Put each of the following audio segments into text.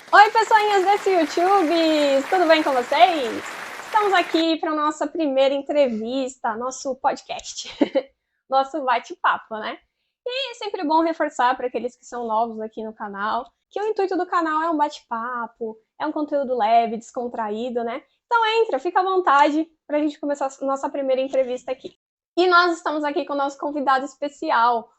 Oi, pessoinhas desse YouTube! Tudo bem com vocês? Estamos aqui para a nossa primeira entrevista, nosso podcast, nosso bate-papo, né? E é sempre bom reforçar para aqueles que são novos aqui no canal, que o intuito do canal é um bate-papo, é um conteúdo leve, descontraído, né? Então entra, fica à vontade para a gente começar a nossa primeira entrevista aqui. E nós estamos aqui com o nosso convidado especial.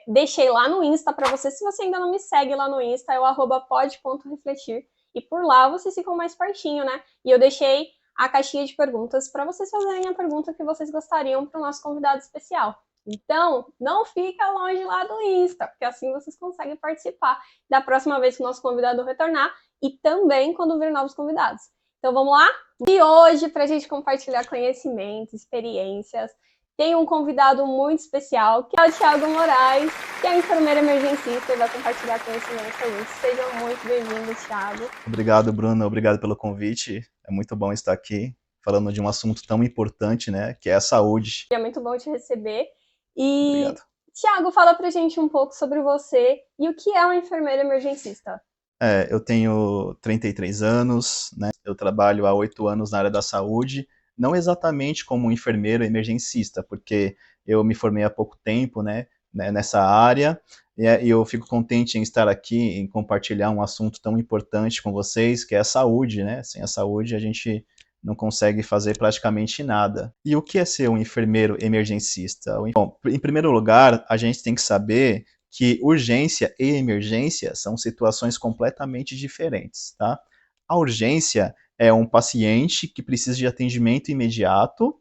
Deixei lá no Insta para você, se você ainda não me segue lá no Insta, é o @pod.refletir, e por lá vocês ficam mais pertinho, né? E eu deixei a caixinha de perguntas para vocês fazerem a pergunta que vocês gostariam para o nosso convidado especial. Então, não fica longe lá do Insta, porque assim vocês conseguem participar da próxima vez que o nosso convidado retornar e também quando vir novos convidados. Então vamos lá? E hoje, para a gente compartilhar conhecimentos, experiências, tem um convidado muito especial, que é o Thiago Moraes, que é enfermeiro emergencista e vai compartilhar conhecimento com a gente. Seja muito bem-vindo, Thiago. Obrigado, Bruno. Obrigado pelo convite. É muito bom estar aqui falando de um assunto tão importante, né, que é a saúde. É muito bom te receber. E, Obrigado. Thiago, fala pra gente um pouco sobre você e o que é um enfermeiro emergencista. Eu tenho 33 anos, né, eu trabalho há 8 anos na área da saúde, não exatamente como um enfermeiro emergencista, porque eu me formei há pouco tempo, né, nessa área, e eu fico contente em estar aqui, em compartilhar um assunto tão importante com vocês, que é a saúde, né? Sem a saúde a gente não consegue fazer praticamente nada. E o que é ser um enfermeiro emergencista? Bom, em primeiro lugar, a gente tem que saber que urgência e emergência são situações completamente diferentes, tá? A urgência é um paciente que precisa de atendimento imediato,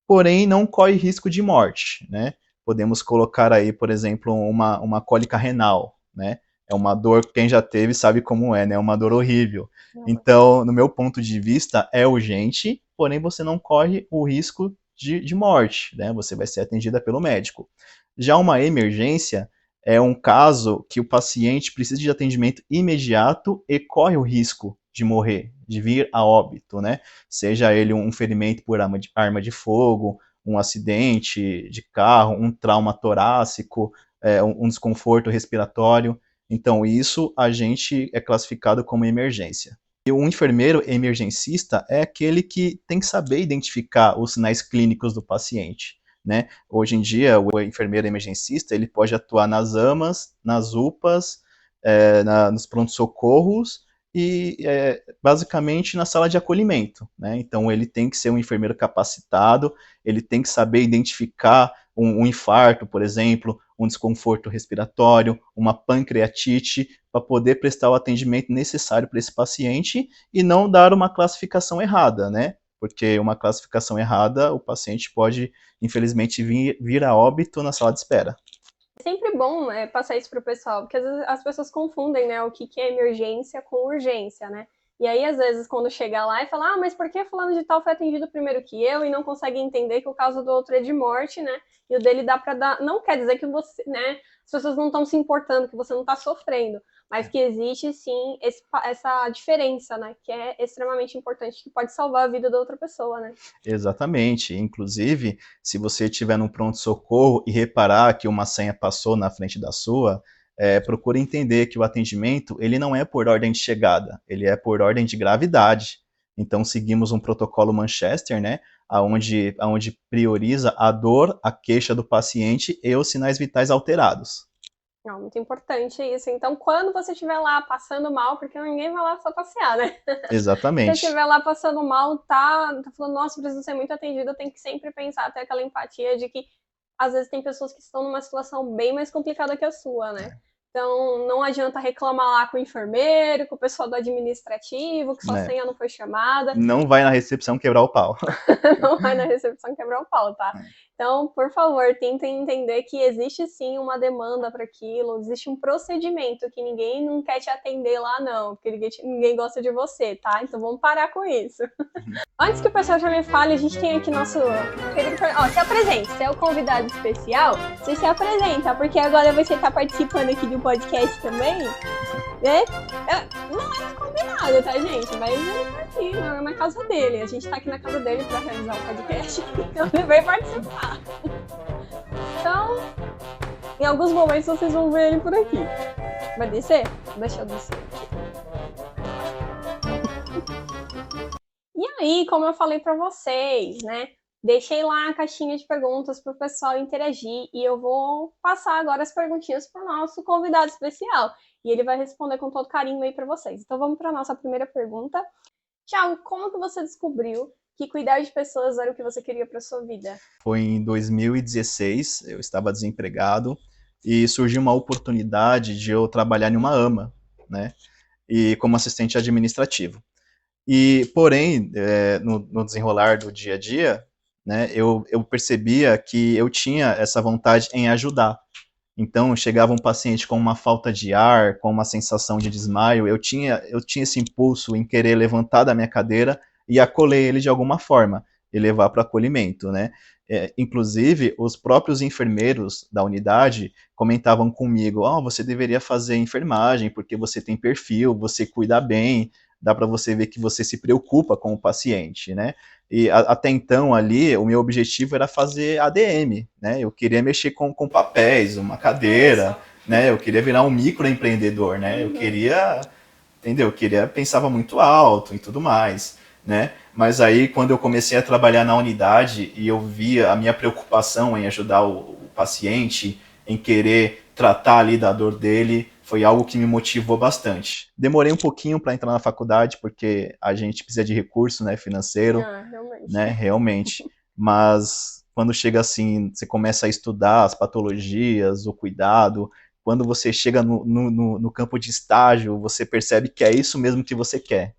porém não corre risco de morte, né? Podemos colocar aí, por exemplo, uma cólica renal, né? É uma dor, quem já teve sabe como é, né? É uma dor horrível. Então, no meu ponto de vista, é urgente, porém você não corre o risco de morte, né? Você vai ser atendida pelo médico. Já uma emergência é um caso que o paciente precisa de atendimento imediato e corre o risco de morrer, de vir a óbito, né? Seja ele um ferimento por arma de fogo, um acidente de carro, um trauma torácico, um desconforto respiratório. Então, isso a gente é classificado como emergência. E um enfermeiro emergencista é aquele que tem que saber identificar os sinais clínicos do paciente, né? Hoje em dia, o enfermeiro emergencista ele pode atuar nas AMAs, nas UPAs, nos pronto-socorros e basicamente na sala de acolhimento, né? Então ele tem que ser um enfermeiro capacitado, ele tem que saber identificar um infarto, por exemplo, um desconforto respiratório, uma pancreatite, para poder prestar o atendimento necessário para esse paciente e não dar uma classificação errada, né? Porque uma classificação errada, o paciente pode, infelizmente, vir a óbito na sala de espera. É sempre bom passar isso pro pessoal, porque às vezes as pessoas confundem, né, o que é emergência com urgência, né? E aí, às vezes, quando chega lá e fala, mas por que fulano de tal foi atendido primeiro que eu? E não consegue entender que o caso do outro é de morte, né? E o dele dá pra dar... Não quer dizer que você, né? As pessoas não estão se importando, que você não tá sofrendo. Mas que existe, sim, essa diferença, né? Que é extremamente importante, que pode salvar a vida da outra pessoa, né? Exatamente. Inclusive, se você estiver no pronto-socorro e reparar que uma senha passou na frente da sua, procure entender que o atendimento ele não é por ordem de chegada, ele é por ordem de gravidade. Então, seguimos um protocolo Manchester, né, onde prioriza a dor, a queixa do paciente e os sinais vitais alterados. Não, muito importante isso. Então, quando você estiver lá passando mal, porque ninguém vai lá só passear, né? Exatamente. Se você estiver lá passando mal, tá falando, nossa, preciso ser muito atendido, tem que sempre pensar, ter aquela empatia de que às vezes tem pessoas que estão numa situação bem mais complicada que a sua, né? Então, não adianta reclamar lá com o enfermeiro, com o pessoal do administrativo, que sua senha não foi chamada. Não vai na recepção quebrar o pau. Não vai na recepção quebrar o pau, tá? Então, por favor, tentem entender que existe sim uma demanda para aquilo, existe um procedimento que ninguém não quer te atender lá, não, porque ninguém gosta de você, tá? Então vamos parar com isso. Antes que o pessoal já me fale, a gente tem aqui nosso querido... se apresente, você é o convidado especial, você se apresenta, porque agora você tá participando aqui do podcast também, né? Não é combinado, tá, gente? Mas ele tá aqui, é na casa dele. A gente tá aqui na casa dele pra realizar o podcast, então ele vai participar. Então, em alguns momentos vocês vão ver ele por aqui. Vai descer? Deixa eu descer aqui. aí, como eu falei para vocês, né? Deixei lá a caixinha de perguntas para o pessoal interagir e eu vou passar agora as perguntinhas para o nosso convidado especial. E ele vai responder com todo carinho aí para vocês. Então vamos para a nossa primeira pergunta. Thiago, como que você descobriu que cuidar de pessoas era o que você queria para sua vida? Foi em 2016, eu estava desempregado e surgiu uma oportunidade de eu trabalhar em uma AMA, né? E como assistente administrativo. E, porém, no desenrolar do dia a dia, né, eu percebia que eu tinha essa vontade em ajudar. Então, chegava um paciente com uma falta de ar, com uma sensação de desmaio, eu tinha esse impulso em querer levantar da minha cadeira e acolher ele de alguma forma, e levar para o acolhimento, né? Inclusive, os próprios enfermeiros da unidade comentavam comigo, você deveria fazer enfermagem, porque você tem perfil, você cuida bem, dá para você ver que você se preocupa com o paciente, né? E até então ali, o meu objetivo era fazer ADM, né? Eu queria mexer com papéis, uma cadeira, né? Eu queria virar um microempreendedor, né? Eu queria, entendeu? Eu pensava muito alto e tudo mais, né? Mas aí, quando eu comecei a trabalhar na unidade e eu via a minha preocupação em ajudar o paciente, em querer tratar ali da dor dele, foi algo que me motivou bastante. Demorei um pouquinho para entrar na faculdade, porque a gente precisa de recurso, né, financeiro, Realmente. né, realmente. Mas quando chega assim, você começa a estudar as patologias, o cuidado, quando você chega no campo de estágio, você percebe que é isso mesmo que você quer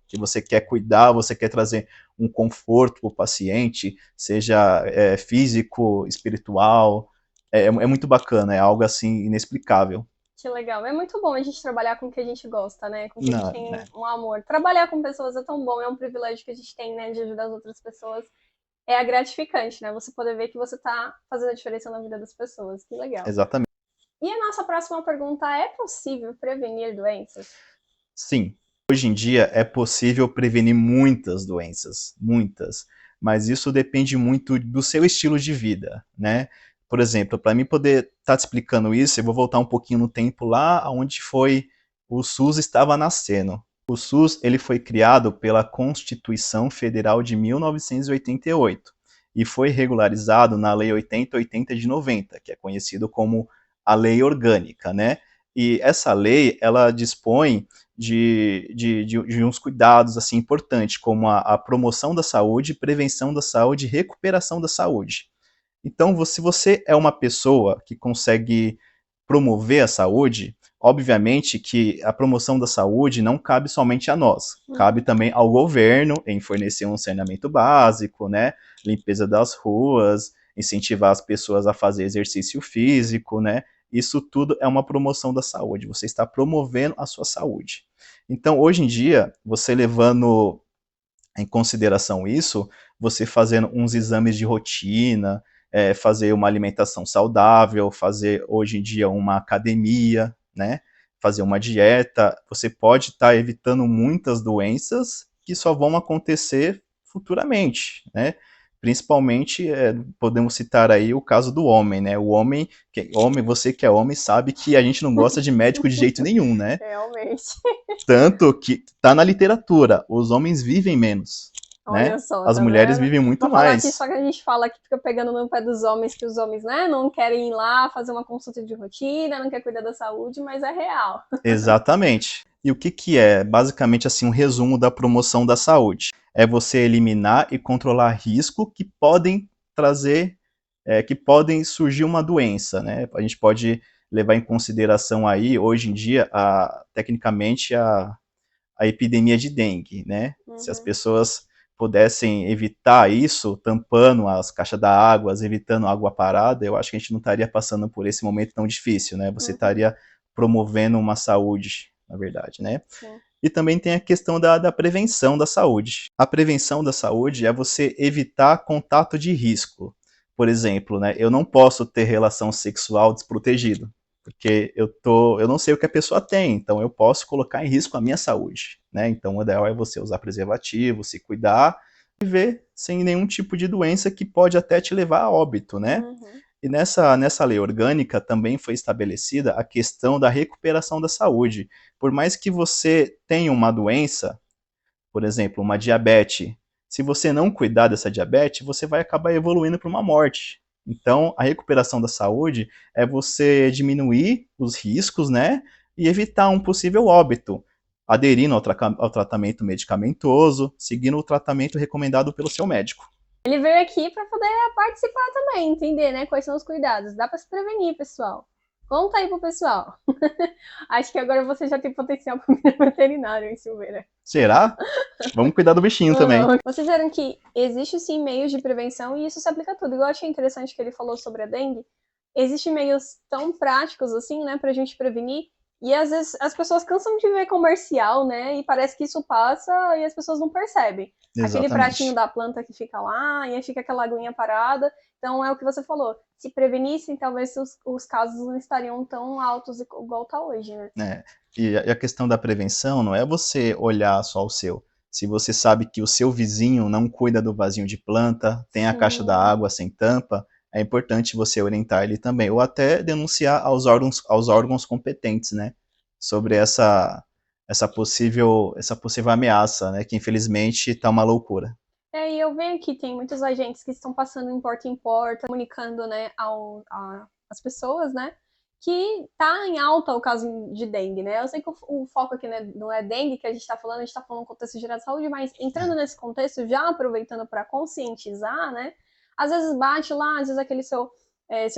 cuidar, você quer trazer um conforto para o paciente, seja físico, espiritual, é muito bacana, é algo assim inexplicável. Que legal. É muito bom a gente trabalhar com o que a gente gosta, né? Com o que a gente Não, tem né? um amor. Trabalhar com pessoas é tão bom, é um privilégio que a gente tem, né? De ajudar as outras pessoas. É gratificante, né? Você poder ver que você tá fazendo a diferença na vida das pessoas. Que legal. Exatamente. E a nossa próxima pergunta: é possível prevenir doenças? Sim, hoje em dia é possível prevenir muitas doenças, muitas, mas isso depende muito do seu estilo de vida, né? Por exemplo, para mim poder estar te explicando isso, eu vou voltar um pouquinho no tempo lá onde foi o SUS estava nascendo. O SUS ele foi criado pela Constituição Federal de 1988 e foi regularizado na Lei 8080 de 90, que é conhecido como a Lei Orgânica, né? E essa lei, ela dispõe de uns cuidados assim importantes, como a promoção da saúde, prevenção da saúde e recuperação da saúde. Então, se você é uma pessoa que consegue promover a saúde, obviamente que a promoção da saúde não cabe somente a nós, cabe também ao governo em fornecer um saneamento básico, né, limpeza das ruas, incentivar as pessoas a fazer exercício físico, né, isso tudo é uma promoção da saúde, você está promovendo a sua saúde. Então, hoje em dia, você levando em consideração isso, você fazendo uns exames de rotina, fazer uma alimentação saudável, fazer hoje em dia uma academia, né? Fazer uma dieta, você pode estar evitando muitas doenças que só vão acontecer futuramente, né? Principalmente, podemos citar aí o caso do homem, né? O homem, você que é homem sabe que a gente não gosta de médico de jeito nenhum, né? Realmente. Tanto que tá na literatura, os homens vivem menos, né? Olha só, As tá mulheres vendo? vivem muito Pra falar aqui, mais. só que a gente fala que fica pegando no pé dos homens, que os homens, né, não querem ir lá fazer uma consulta de rotina, não quer cuidar da saúde, mas é real. Exatamente. E o que é? Basicamente, assim, um resumo da promoção da saúde. É você eliminar e controlar riscos que podem trazer, que podem surgir uma doença, né? A gente pode levar em consideração aí, hoje em dia, tecnicamente, a epidemia de dengue, né? Se as pessoas pudessem evitar isso, tampando as caixas da água, evitando água parada, eu acho que a gente não estaria passando por esse momento tão difícil, né? Você estaria promovendo uma saúde, na verdade, né? Sim. E também tem a questão da prevenção da saúde. A prevenção da saúde é você evitar contato de risco. Por exemplo, né, eu não posso ter relação sexual desprotegido, porque eu não sei o que a pessoa tem, então eu posso colocar em risco a minha saúde, né? Então o ideal é você usar preservativo, se cuidar, viver sem nenhum tipo de doença que pode até te levar a óbito, né? E nessa lei orgânica também foi estabelecida a questão da recuperação da saúde. Por mais que você tenha uma doença, por exemplo, uma diabetes, Se você não cuidar dessa diabetes, você vai acabar evoluindo para uma morte. Então, a recuperação da saúde é você diminuir os riscos, né, e evitar um possível óbito, aderindo ao tratamento medicamentoso, seguindo o tratamento recomendado pelo seu médico. Ele veio aqui para poder participar também, entender, né, quais são os cuidados. Dá para se prevenir, pessoal. Conta aí pro pessoal. Acho que agora você já tem potencial para veterinário, hein, Silveira? Será? Vamos cuidar do bichinho também. Vocês viram que existe sim meios de prevenção e isso se aplica a tudo. Igual eu achei interessante que ele falou sobre a dengue. Existem meios tão práticos assim, né, pra gente prevenir. E às vezes as pessoas cansam de ver comercial, né? E parece que isso passa e as pessoas não percebem. Aquele pratinho da planta que fica lá, e aí fica aquela aguinha parada. Então é o que você falou. Se prevenissem, talvez os casos não estariam tão altos igual tá hoje, né? E a questão da prevenção não é você olhar só o seu. Se você sabe que o seu vizinho não cuida do vasinho de planta, tem a caixa da água sem tampa, é importante você orientar ele também, ou até denunciar aos órgãos competentes, né, sobre essa possível ameaça, né, que infelizmente está uma loucura. E eu vejo que tem muitos agentes que estão passando em porta, comunicando, né, as pessoas, né, que tá em alta o caso de dengue, né? Eu sei que o foco aqui, né, não é dengue que a gente tá falando, a gente tá falando no contexto geral de saúde, mas entrando nesse contexto, já aproveitando para conscientizar, né? Às vezes bate lá, às vezes aquele seu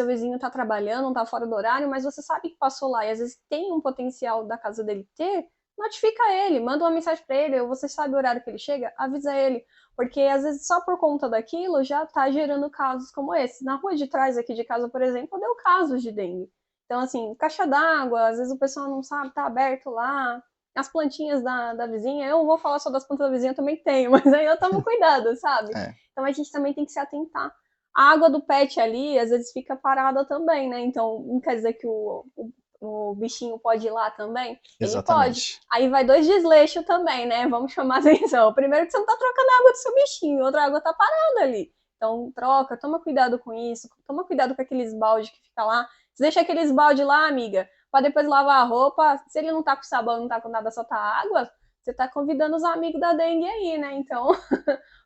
vizinho tá trabalhando, não tá fora do horário, mas você sabe que passou lá e às vezes tem um potencial da casa dele ter, notifica ele, manda uma mensagem para ele, ou você sabe o horário que ele chega, avisa ele. Porque às vezes só por conta daquilo já tá gerando casos como esse. Na rua de trás aqui de casa, por exemplo, deu casos de dengue. Então, assim, caixa d'água, às vezes o pessoal não sabe, tá aberto lá. As plantinhas da vizinha, eu não vou falar só das plantas da vizinha, eu também tenho, mas aí eu tomo cuidado, sabe? Então a gente também tem que se atentar. A água do pet ali, às vezes fica parada também, né? Então, não quer dizer que o bichinho pode ir lá também? Exatamente. Ele pode. Aí vai 2 desleixos também, né? Vamos chamar atenção. Primeiro que você não tá trocando a água do seu bichinho, outra água tá parada ali. Então, troca, toma cuidado com isso, toma cuidado com aqueles baldes que fica lá. Você deixa aqueles baldes lá, amiga, pra depois lavar a roupa. Se ele não tá com sabão, não tá com nada, só tá água, você tá convidando os amigos da dengue aí, né? Então,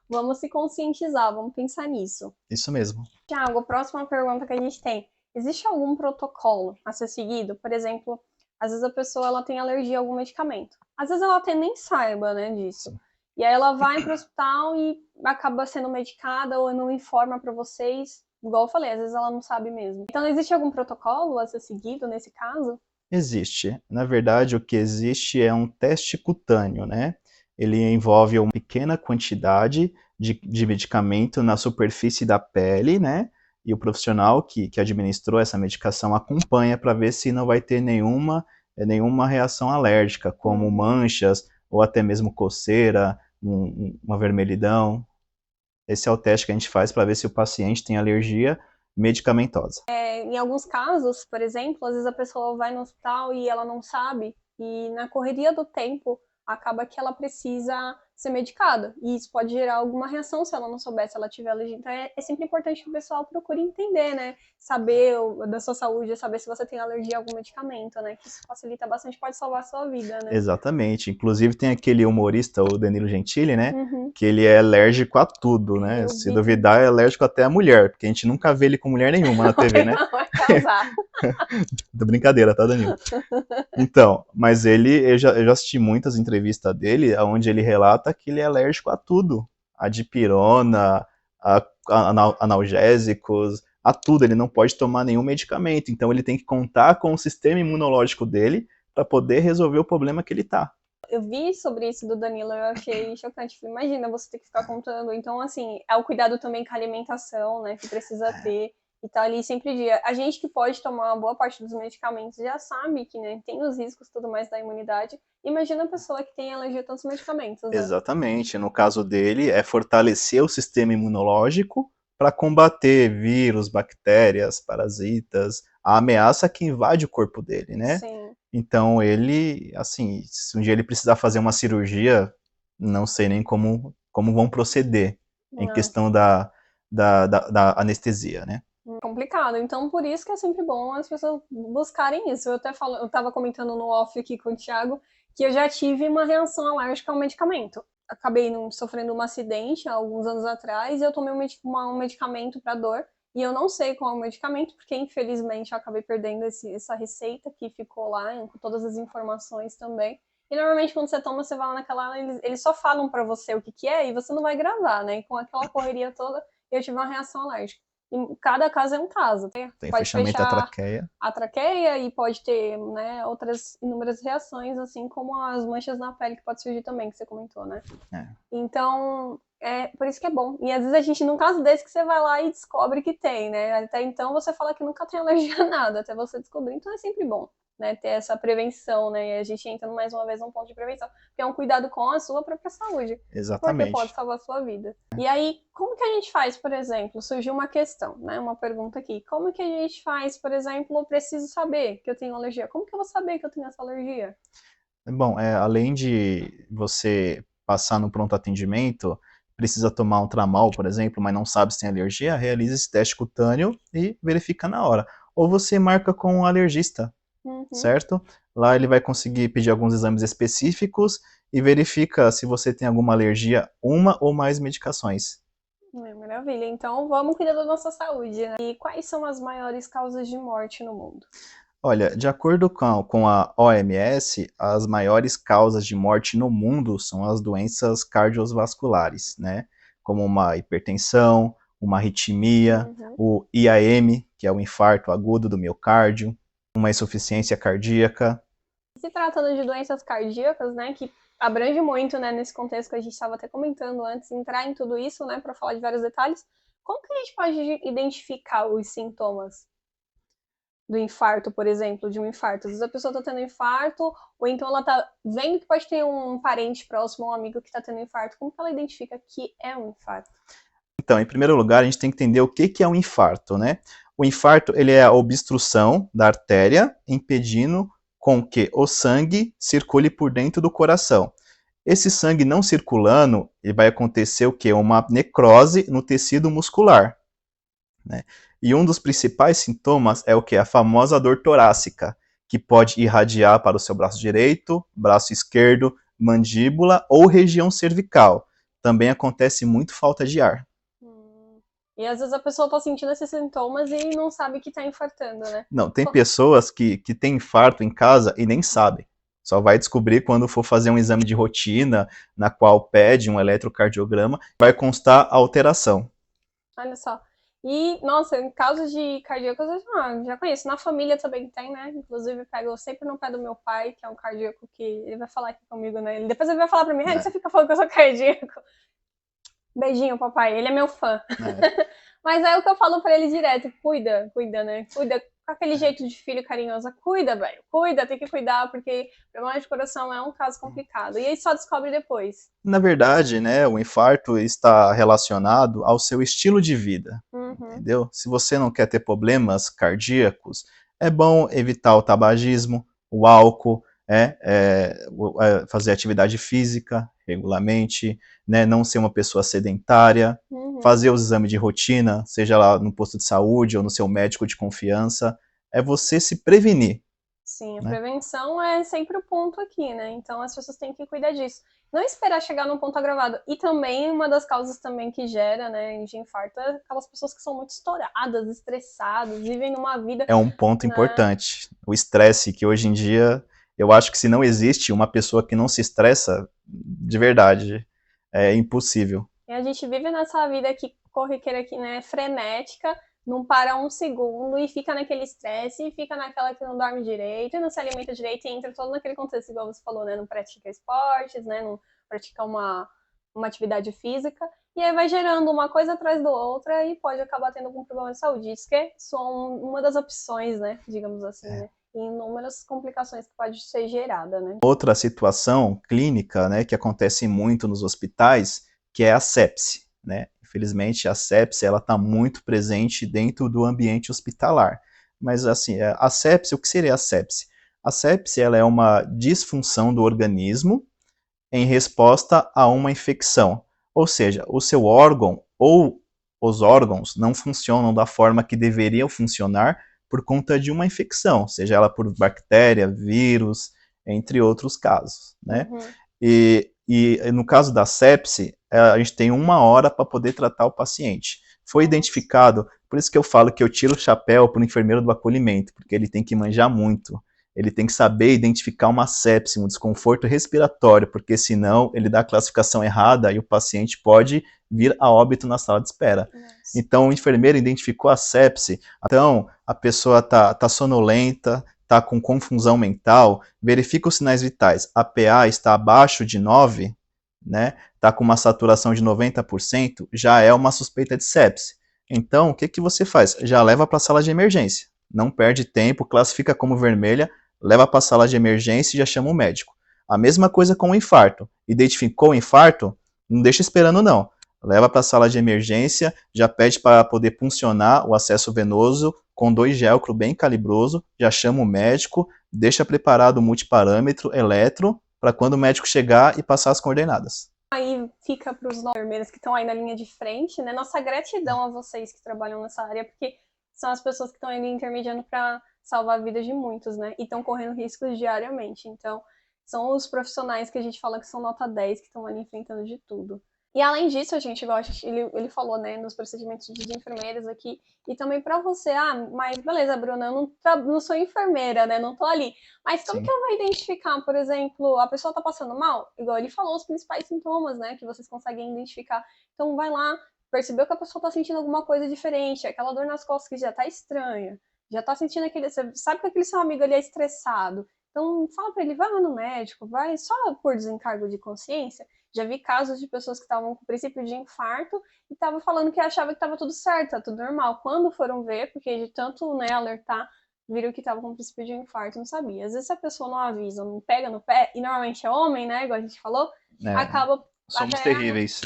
vamos se conscientizar, vamos pensar nisso. Isso mesmo. Tiago, a próxima pergunta que a gente tem. Existe algum protocolo a ser seguido? Por exemplo, às vezes a pessoa ela tem alergia a algum medicamento. Às vezes ela até nem saiba, né, disso. E aí ela vai para o hospital e acaba sendo medicada ou não informa para vocês. Igual eu falei, às vezes ela não sabe mesmo. Então, existe algum protocolo a ser seguido nesse caso? Existe. Na verdade, o que existe é um teste cutâneo, né? Ele envolve uma pequena quantidade de medicamento na superfície da pele, né? E o profissional que administrou essa medicação acompanha para ver se não vai ter nenhuma reação alérgica, como manchas ou até mesmo coceira, uma vermelhidão. Esse é o teste que a gente faz para ver se o paciente tem alergia medicamentosa. Em alguns casos, por exemplo, às vezes a pessoa vai no hospital e ela não sabe, e na correria do tempo acaba que ela precisa ser medicada. E isso pode gerar alguma reação se ela não souber, se ela tiver alergia. Então é sempre importante que o pessoal procure entender, né? Saber da sua saúde, saber se você tem alergia a algum medicamento, né? Que isso facilita bastante, pode salvar a sua vida, né? Exatamente. Inclusive tem aquele humorista, o Danilo Gentili, né? Que ele é alérgico a tudo, né? Se duvidar, é alérgico até a mulher, porque a gente nunca vê ele com mulher nenhuma na TV, né? Vai causar. Brincadeira, tá, Danilo? Então, mas eu já assisti muitas entrevistas dele, onde ele relata que ele é alérgico a tudo. A dipirona, a analgésicos, a tudo. Ele não pode tomar nenhum medicamento. Então ele tem que contar com o sistema imunológico dele para poder resolver o problema que ele tá. Eu vi sobre isso do Danilo, eu achei chocante. Imagina você ter que ficar contando. Então, assim, é o cuidado também com a alimentação, né, que precisa ter. E tá ali sempre dia. A gente que pode tomar uma boa parte dos medicamentos já sabe que, né, tem os riscos tudo mais da imunidade. Imagina a pessoa que tem alergia a tantos medicamentos, né? Exatamente. No caso dele, é fortalecer o sistema imunológico para combater vírus, bactérias, parasitas, a ameaça que invade o corpo dele, né? Sim. Então ele, assim, se um dia ele precisar fazer uma cirurgia, não sei nem como vão proceder em questão da anestesia, né? Complicado. Então, por isso que é sempre bom as pessoas buscarem isso. Eu tava comentando no off aqui com o Thiago que eu já tive uma reação alérgica ao medicamento. acabei sofrendo um acidente há alguns anos atrás e eu tomei um medicamento para dor. E eu não sei qual é o medicamento, porque infelizmente eu acabei perdendo essa receita que ficou lá, com todas as informações também. E normalmente quando você toma, você vai lá naquela... Eles só falam pra você o que é e você não vai gravar, né? E com aquela correria toda, eu tive uma reação alérgica. E cada caso é um caso. Tem Pode fechamento da fechar traqueia. a traqueia e pode ter, né, outras inúmeras reações, assim como as manchas na pele que pode surgir também, que você comentou, né? Então, por isso que é bom. E às vezes a gente, num caso desse, que você vai lá e descobre que tem, né? Até então você fala que nunca tem alergia a nada, até você descobrir. Então é sempre bom, né? Ter essa prevenção, né? E a gente entra mais uma vez num ponto de prevenção, que é um cuidado com a sua própria saúde. Exatamente. Porque pode salvar a sua vida. E aí, como que a gente faz, por exemplo? Surgiu uma questão, né? Uma pergunta aqui. Como que a gente faz, por exemplo, eu preciso saber que eu tenho alergia? Como que eu vou saber que eu tenho essa alergia? Bom, além de você passar no pronto atendimento, precisa tomar um tramal, por exemplo, mas não sabe se tem alergia, realiza esse teste cutâneo e verifica na hora. Ou você marca com um alergista, certo? Lá ele vai conseguir pedir alguns exames específicos e verifica se você tem alguma alergia, uma ou mais medicações. Maravilha. Então vamos cuidar da nossa saúde, né? E quais são as maiores causas de morte no mundo? Olha, de acordo com a OMS, as maiores causas de morte no mundo são as doenças cardiovasculares, né? Como uma hipertensão, uma arritmia, o IAM, que é o infarto agudo do miocárdio, uma insuficiência cardíaca. Se tratando de doenças cardíacas, né, que abrange muito, né, nesse contexto que a gente estava até comentando antes, entrar em tudo isso, né, para falar de vários detalhes, como que a gente pode identificar os sintomas do infarto, por exemplo, de um infarto? Às vezes a pessoa está tendo infarto, ou então ela está vendo que pode ter um parente próximo, um amigo que está tendo infarto. Como que ela identifica que é um infarto? Então, em primeiro lugar, a gente tem que entender o que é um infarto, né? O infarto, ele é a obstrução da artéria, impedindo com que o sangue circule por dentro do coração. Esse sangue não circulando, ele vai acontecer o quê? Uma necrose no tecido muscular, né? E um dos principais sintomas é o que? A famosa dor torácica, que pode irradiar para o seu braço direito, braço esquerdo, mandíbula ou região cervical. Também acontece muito falta de ar. E às vezes a pessoa tá sentindo esses sintomas e não sabe que tá infartando, né? Não, tem pessoas que têm infarto em casa e nem sabem. Só vai descobrir quando for fazer um exame de rotina, na qual pede um eletrocardiograma, vai constar a alteração. Olha só. E, nossa, em casos de cardíacos, eu já conheço. Na família também tem, né? Inclusive, pego sempre no pé do meu pai, que é um cardíaco, que ele vai falar aqui comigo, né? Depois ele vai falar pra mim, você fica falando que eu sou cardíaco. Beijinho, papai. Ele é meu fã. Mas é o que eu falo pra ele direto. Cuida, né? Cuida com aquele jeito de filho carinhoso. Cuida, velho. Cuida, tem que cuidar, porque problema de coração é um caso complicado. E aí só descobre depois. Na verdade, né, o infarto está relacionado ao seu estilo de vida, entendeu? Se você não quer ter problemas cardíacos, é bom evitar o tabagismo, o álcool, fazer atividade física regularmente, né, não ser uma pessoa sedentária, fazer os exames de rotina, seja lá no posto de saúde ou no seu médico de confiança, é você se prevenir. Sim, a prevenção é sempre o ponto aqui, né? Então as pessoas têm que cuidar disso. Não esperar chegar num ponto agravado. E também uma das causas também que gera, né, de infarto é aquelas pessoas que são muito estouradas, estressadas, vivem numa vida... É um ponto importante. O estresse, que hoje em dia, eu acho que se não existe uma pessoa que não se estressa, de verdade, é impossível. E a gente vive nessa vida aqui, corriqueira aqui, né, frenética, não para um segundo e fica naquele estresse, e fica naquela que não dorme direito, e não se alimenta direito, e entra todo naquele contexto, igual você falou, né? Não pratica esportes, né? Não pratica uma atividade física, e aí vai gerando uma coisa atrás da outra e pode acabar tendo algum problema de saúde. Isso que é só uma das opções, né? Digamos assim, né? E inúmeras complicações que pode ser gerada, né? Outra situação clínica, né, que acontece muito nos hospitais, que é a sepse, né? Infelizmente, a sepse ela está muito presente dentro do ambiente hospitalar. Mas, assim, a sepse, o que seria a sepse? A sepse ela é uma disfunção do organismo em resposta a uma infecção. Ou seja, o seu órgão ou os órgãos não funcionam da forma que deveriam funcionar por conta de uma infecção, seja ela por bactéria, vírus, entre outros casos, né? E E no caso da sepse, a gente tem 1 hora para poder tratar o paciente. Foi identificado, por isso que eu falo que eu tiro o chapéu para o enfermeiro do acolhimento, porque ele tem que manjar muito. Ele tem que saber identificar uma sepse, um desconforto respiratório, porque senão ele dá a classificação errada e o paciente pode vir a óbito na sala de espera. Nossa. Então o enfermeiro identificou a sepse, então a pessoa tá sonolenta, está com confusão mental, verifica os sinais vitais. A PA está abaixo de 9, né? Está com uma saturação de 90%, já é uma suspeita de sepse. Então, o que, que você faz? Já leva para a sala de emergência. Não perde tempo, classifica como vermelha, leva para a sala de emergência e já chama o médico. A mesma coisa com o infarto. Identificou o infarto? Não deixa esperando, não. Leva para a sala de emergência, já pede para poder puncionar o acesso venoso com 2 gelcro bem calibroso, já chama o médico, deixa preparado o multiparâmetro, eletro, para quando o médico chegar e passar as coordenadas. Aí fica para os enfermeiros que estão aí na linha de frente, né? Nossa gratidão a vocês que trabalham nessa área, porque são as pessoas que estão ali intermediando para salvar a vida de muitos, né? E estão correndo riscos diariamente. Então, são os profissionais que a gente fala que são nota 10, que estão ali enfrentando de tudo. E além disso, a gente, igual ele falou, né, nos procedimentos de enfermeiras aqui, e também para você, mas beleza, Bruna, eu não sou enfermeira, né, não tô ali. Mas como Sim. que eu vou identificar, por exemplo, a pessoa tá passando mal? Igual ele falou, os principais sintomas, né, que vocês conseguem identificar. Então vai lá, percebeu que a pessoa tá sentindo alguma coisa diferente, aquela dor nas costas que já tá estranha, já tá sentindo aquele, você sabe que aquele seu amigo ali é estressado. Então fala para ele, vai lá no médico, vai só por desencargo de consciência. Já vi casos de pessoas que estavam com princípio de infarto e estavam falando que achava que estava tudo certo, tá tudo normal. Quando foram ver, porque de tanto, né, alertar, viram que estava com princípio de infarto, não sabia. Às vezes a pessoa não avisa, não pega no pé, e normalmente é homem, né, igual a gente falou, acaba Somos até terríveis.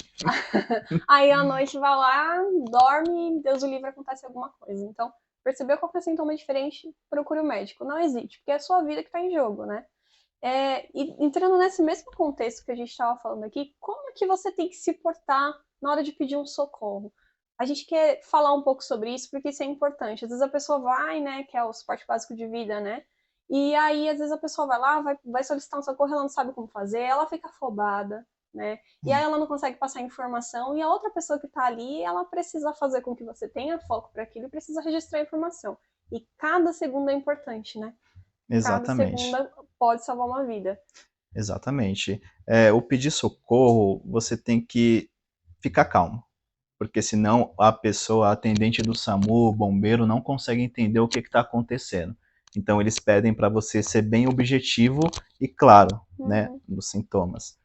aí à noite vai lá, dorme, Deus o livre, acontece alguma coisa. Então, percebeu qualquer sintoma diferente, procure o médico. Não hesite, porque é a sua vida que está em jogo, né? E entrando nesse mesmo contexto que a gente estava falando aqui, como que você tem que se portar na hora de pedir um socorro? A gente quer falar um pouco sobre isso porque isso é importante. Às vezes a pessoa vai, né, que é o suporte básico de vida, né? E aí, às vezes, a pessoa vai lá, vai solicitar um socorro, ela não sabe como fazer, ela fica afobada, né? E aí ela não consegue passar informação, e a outra pessoa que está ali, ela precisa fazer com que você tenha foco para aquilo e precisa registrar a informação. E cada segundo é importante, né? Cada Exatamente. segunda pode salvar uma vida. Exatamente. O pedir socorro, você tem que ficar calmo, porque senão a pessoa, a atendente do SAMU, o bombeiro, não consegue entender o que está acontecendo. Então eles pedem para você ser bem objetivo e claro, né, nos sintomas.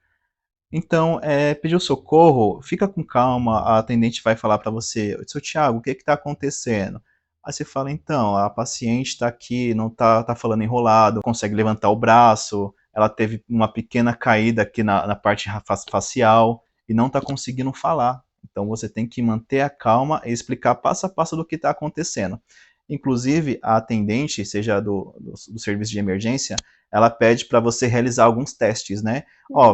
Então, pedir o socorro, fica com calma, a atendente vai falar para você, seu Thiago, o que está acontecendo? Aí você fala, então, a paciente está aqui, não tá falando enrolado, consegue levantar o braço, ela teve uma pequena caída aqui na parte facial e não está conseguindo falar. Então você tem que manter a calma e explicar passo a passo do que está acontecendo. Inclusive, a atendente, seja do serviço de emergência, ela pede para você realizar alguns testes, né?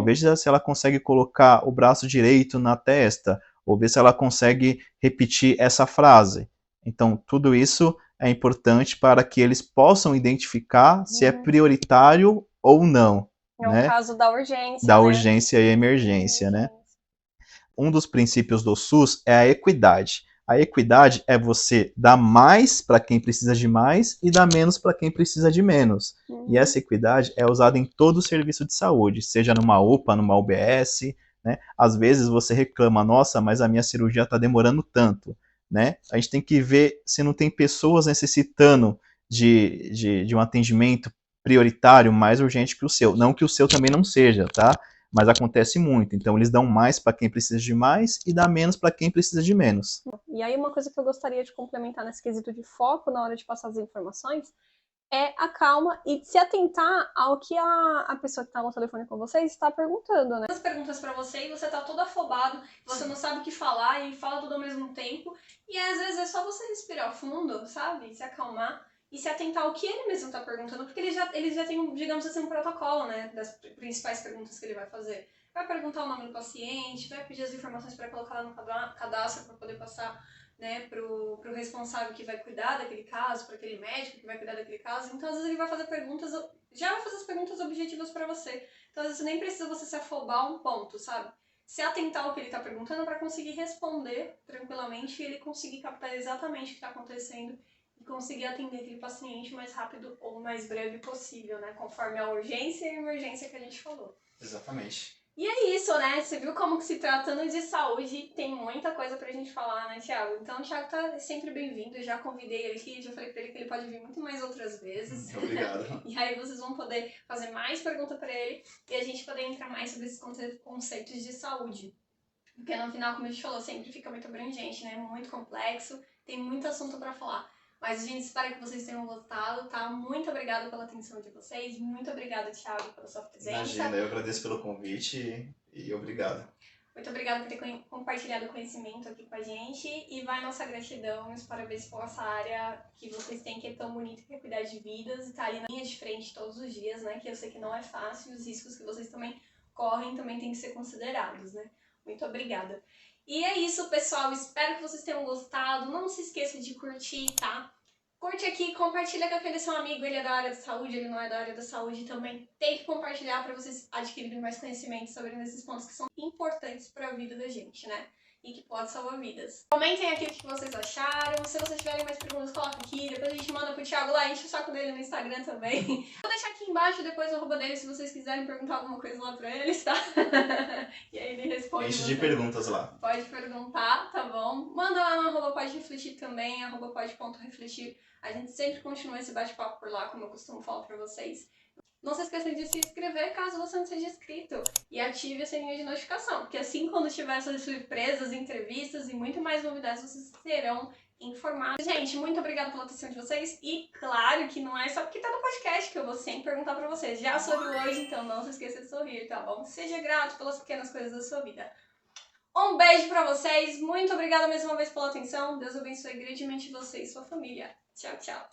Veja se ela consegue colocar o braço direito na testa, ou ver se ela consegue repetir essa frase. Então, tudo isso é importante para que eles possam identificar se é prioritário ou não, É o né? caso da urgência, Da né? urgência e emergência, né? Um dos princípios do SUS é a equidade. A equidade é você dar mais para quem precisa de mais e dar menos para quem precisa de menos. E essa equidade é usada em todo o serviço de saúde, seja numa UPA, numa UBS, né? Às vezes você reclama, nossa, mas a minha cirurgia está demorando tanto, né? A gente tem que ver se não tem pessoas necessitando de um atendimento prioritário mais urgente que o seu. Não que o seu também não seja, tá? Mas acontece muito. Então, eles dão mais para quem precisa de mais e dá menos para quem precisa de menos. E aí, uma coisa que eu gostaria de complementar nesse quesito de foco na hora de passar as informações é a calma e se atentar ao que a pessoa que está no telefone com você está perguntando, né? As perguntas para você e você tá todo afobado, você não sabe o que falar e fala tudo ao mesmo tempo. E às vezes é só você respirar fundo, sabe? Se acalmar e se atentar ao que ele mesmo está perguntando, porque ele já tem, digamos assim, um protocolo, né? Das principais perguntas que ele vai fazer. Vai perguntar o nome do paciente, vai pedir as informações para colocar lá no cadastro para poder passar né, pro responsável que vai cuidar daquele caso, para aquele médico que vai cuidar daquele caso. Então, às vezes ele vai fazer perguntas, já vai fazer as perguntas objetivas para você. Então, às vezes nem precisa você se afobar a um ponto, sabe? Se atentar ao que ele está perguntando para conseguir responder tranquilamente e ele conseguir captar exatamente o que está acontecendo e conseguir atender aquele paciente o mais rápido ou mais breve possível, né? Conforme a urgência e a emergência que a gente falou. Exatamente. E é isso, né? Você viu como que se tratando de saúde tem muita coisa pra gente falar, né, Thiago? Então o Thiago tá sempre bem-vindo, eu já convidei ele aqui, já falei pra ele que ele pode vir muito mais outras vezes. Obrigado. E aí vocês vão poder fazer mais perguntas pra ele e a gente poder entrar mais sobre esses conceitos de saúde. Porque no final, como a gente falou, sempre fica muito abrangente, né? Muito complexo, tem muito assunto pra falar. Mas a gente espera que vocês tenham gostado, tá? Muito obrigada pela atenção de vocês. Muito obrigada, Thiago, pela sua presença. Imagina, eu agradeço pelo convite e obrigado. Muito obrigada por ter compartilhado o conhecimento aqui com a gente. E vai nossa gratidão, os parabéns por essa área que vocês têm, que é tão bonita, que é cuidar de vidas. E tá ali na linha de frente todos os dias, né? Que eu sei que não é fácil. Os riscos que vocês também correm também têm que ser considerados, né? Muito obrigada. E é isso, pessoal. Espero que vocês tenham gostado. Não se esqueça de curtir, tá? Curte aqui, compartilha com aquele seu amigo, ele é da área da saúde, ele não é da área da saúde também. Tem que compartilhar para vocês adquirirem mais conhecimento sobre esses pontos que são importantes para a vida da gente, né? E que pode salvar vidas. Comentem aqui o que vocês acharam. Se vocês tiverem mais perguntas, coloca aqui. Depois a gente manda pro Thiago lá, enche o saco dele no Instagram também. Vou deixar aqui embaixo depois o arroba dele se vocês quiserem perguntar alguma coisa lá pra eles, tá? E aí ele responde. Enche de perguntas lá. Pode perguntar, tá bom? Manda lá no arroba pode refletir também, arroba pode.refletir. A gente sempre continua esse bate-papo por lá, como eu costumo falar pra vocês. Não se esqueçam de se inscrever caso você não seja inscrito. E ative o sininho de notificação, porque assim, quando tiver essas surpresas, entrevistas e muito mais novidades, vocês serão informados. Gente, muito obrigada pela atenção de vocês. E claro que não é só porque tá no podcast que eu vou sempre perguntar pra vocês. Já sorriu hoje, então não se esqueça de sorrir, tá bom? Seja grato pelas pequenas coisas da sua vida. Um beijo pra vocês. Muito obrigada mais uma vez pela atenção. Deus abençoe grandemente você e sua família. Tchau, tchau.